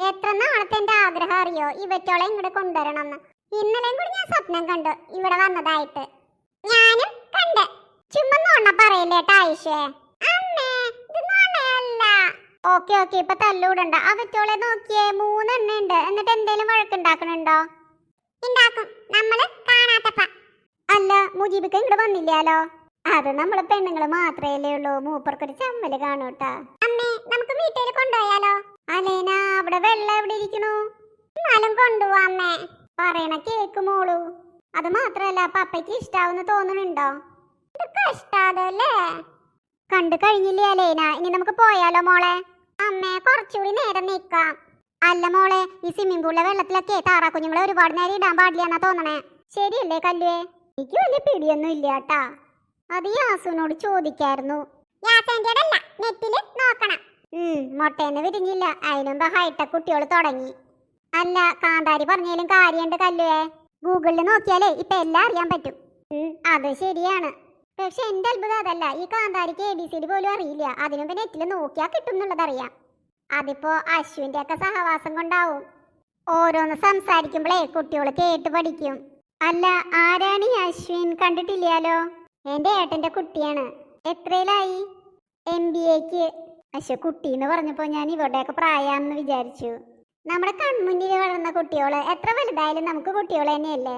എത്ര നാളത്തെ എന്റെ ആഗ്രഹം അറിയോ ഇവറ്റോളെ ഇങ്ങോട്ട് കൊണ്ടുവരണമെന്ന്. ഇന്നലെയും കൂടി ഞാൻ സ്വപ്നം കണ്ടു ഇവിടെ വന്നതായിട്ട്. ഞാനും കണ്ട്. ചുമ്മാ നോണ പറയില്ലേട്ടാ ആയിഷേ. അമ്മേ ഇത് നോണയല്ല. ഓക്കെ ഓക്കെ ഇപ്പൊ തല്ലൂടണ്ട. അവറ്റോളെ നോക്കിയേ 3 എണ്ണ ഉണ്ട്. എന്നിട്ട് എന്തേലും വഴക്കുണ്ടാക്കണുണ്ടോ? ഉണ്ടാക്കും. നമ്മള് കാണാത്തപ്പ. അല്ല മുജീബിക്ക് ഇങ്ങോട്ട് വന്നില്ലാലോ. അത് നമ്മള് പെണ്ണുങ്ങള് മാത്രമേ ഉള്ളൂ. മൂപ്പർക്കൊരു ചമ്മല് കാണൂട്ടാ. അമ്മേ നമുക്ക് വീട്ടിൽ കൊണ്ടുപോയാലോ? അലേന അവിടെ വെള്ളം എവിടെ ഇരിക്കണു? എന്നാലും കൊണ്ടുപോവാ അമ്മേ. പറയണ കേക്ക് മോളു. അത് മാത്രല്ല പപ്പയ്ക്ക് ഇഷ്ടാവുന്ന തോന്നുന്നുണ്ടോ? കഷ്ടാതല്ലേ. കണ്ടു കഴിഞ്ഞില്ലേ അലേന? ഇനി നമുക്ക് പോയാലോ മോളെ? അമ്മേ കുറച്ചുകൂടി നേരം നിക്കാം. അല്ല മോളെ ഈ സ്വിമ്മിംഗ് പൂളിലെ വെള്ളത്തിലൊക്കെ താറാ കുഞ്ഞുങ്ങളെ ഒരുപാട് നേരം ഇടാൻ പാടില്ലെന്നാ തോന്നണേ. ശരിയല്ലേ കല്ലുവേ? എനിക്ക് വലിയ പിടിയൊന്നും ഇല്ല കേട്ടാ. അത് യാസുവിനോട് ചോദിക്കായിരുന്നു. നെറ്റില് നോക്കണം. മൊട്ടേന്ന് വിരിഞ്ഞില്ല. അതിനുമ്പ് ഹൈടെക് കുട്ടികൾ തുടങ്ങി. അല്ല കാന്താരി പറഞ്ഞാലും കാര്യമുണ്ട് കല്ലുവേ. ഗൂഗിളിൽ നോക്കിയാലേ ഇപ്പൊ എല്ലാം അറിയാൻ പറ്റും. അത് ശരിയാണ്. പക്ഷെ എന്റെ അത്ഭുതം അതല്ല. ഈ കാന്താരിക്ക് ABCD പോലും അറിയില്ല. അതിനുമ്പ് നെറ്റില് നോക്കിയാ കിട്ടും എന്നുള്ളതറിയാം. അതിപ്പോ അശ്വിന്റെ ഒക്കെ സഹവാസം കൊണ്ടാവും. ഓരോന്ന് സംസാരിക്കുമ്പോഴേ കുട്ടികൾ കേട്ട് പഠിക്കും. അല്ല ആരാണ് ഈ അശ്വിൻ? കണ്ടിട്ടില്ലാലോ. എന്റെ ഏട്ടന്റെ കുട്ടിയാണ്. എത്രയിലായി? MBAക്ക്. പക്ഷെ കുട്ടീന്ന് പറഞ്ഞപ്പോ ഞാൻ ഇവരുടെയൊക്കെ പ്രായാന്ന് വിചാരിച്ചു. നമ്മുടെ കൺമുന്നിൽ വളർന്ന കുട്ടികള് എത്ര വലുതായാലും നമുക്ക് കുട്ടികൾ തന്നെയല്ലേ.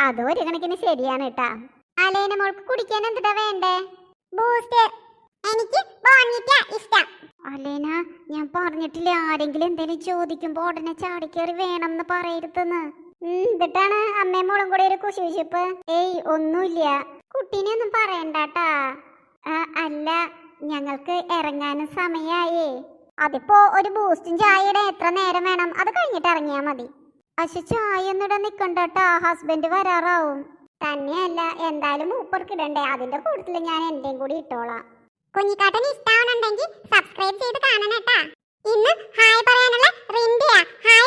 അത് ഒരു കണക്കിന് ശരിയാണ് കേട്ടാ. അലേന മോൾക്ക് കുടിക്കാൻ എന്താ വേണ്ടേ? ബൂസ്റ്റ്. എനിക്ക് ബോൺവിറ്റാ ഇഷ്ടം. അലേന ഞാൻ പറഞ്ഞിട്ടില്ല ആരെങ്കിലും എന്തെങ്കിലും ചോദിക്കുമ്പോ ഉടനെ ചാടിക്കേറി വേണമെന്ന് പറയരുതെന്ന്. എന്നിട്ടാണ് അമ്മയും മോളും കൂടെ ഒരു കുശുശിപ്പ്. ഏയ് ഒന്നുമില്ല. കുട്ടീനെ ഒന്നും പറയണ്ടാട്ടാ. അല്ല ഞങ്ങൾക്ക് ഇറങ്ങാനും സമയായേ. അതിപ്പോ ഒരു ബൂസ്റ്റും ചായയുടെ എത്ര നേരം വേണം? അത് കഴിഞ്ഞിട്ട് ഇറങ്ങിയാ മതി. പക്ഷെ ചായ ഒന്നും ഇടാൻ നിക്കണ്ടട്ടാ. ഹസ്ബൻഡ് വരാറാവും. തന്നെയല്ല എന്തായാലും മൂപ്പർക്കിടണ്ടേ. അതിന്റെ കൂട്ടത്തില് ഞാൻ എന്റെയും കൂടി ഇട്ടോളാം. കുഞ്ഞിക്കാട്ടന് ഇഷ്ടാവണമെങ്കിൽ സബ്സ്ക്രൈബ് ചെയ്ത് കാണണേട്ടാ. ഇന്ന് ഹായ് പറയാനുള്ള റിൻഡിയാ. ഹായ്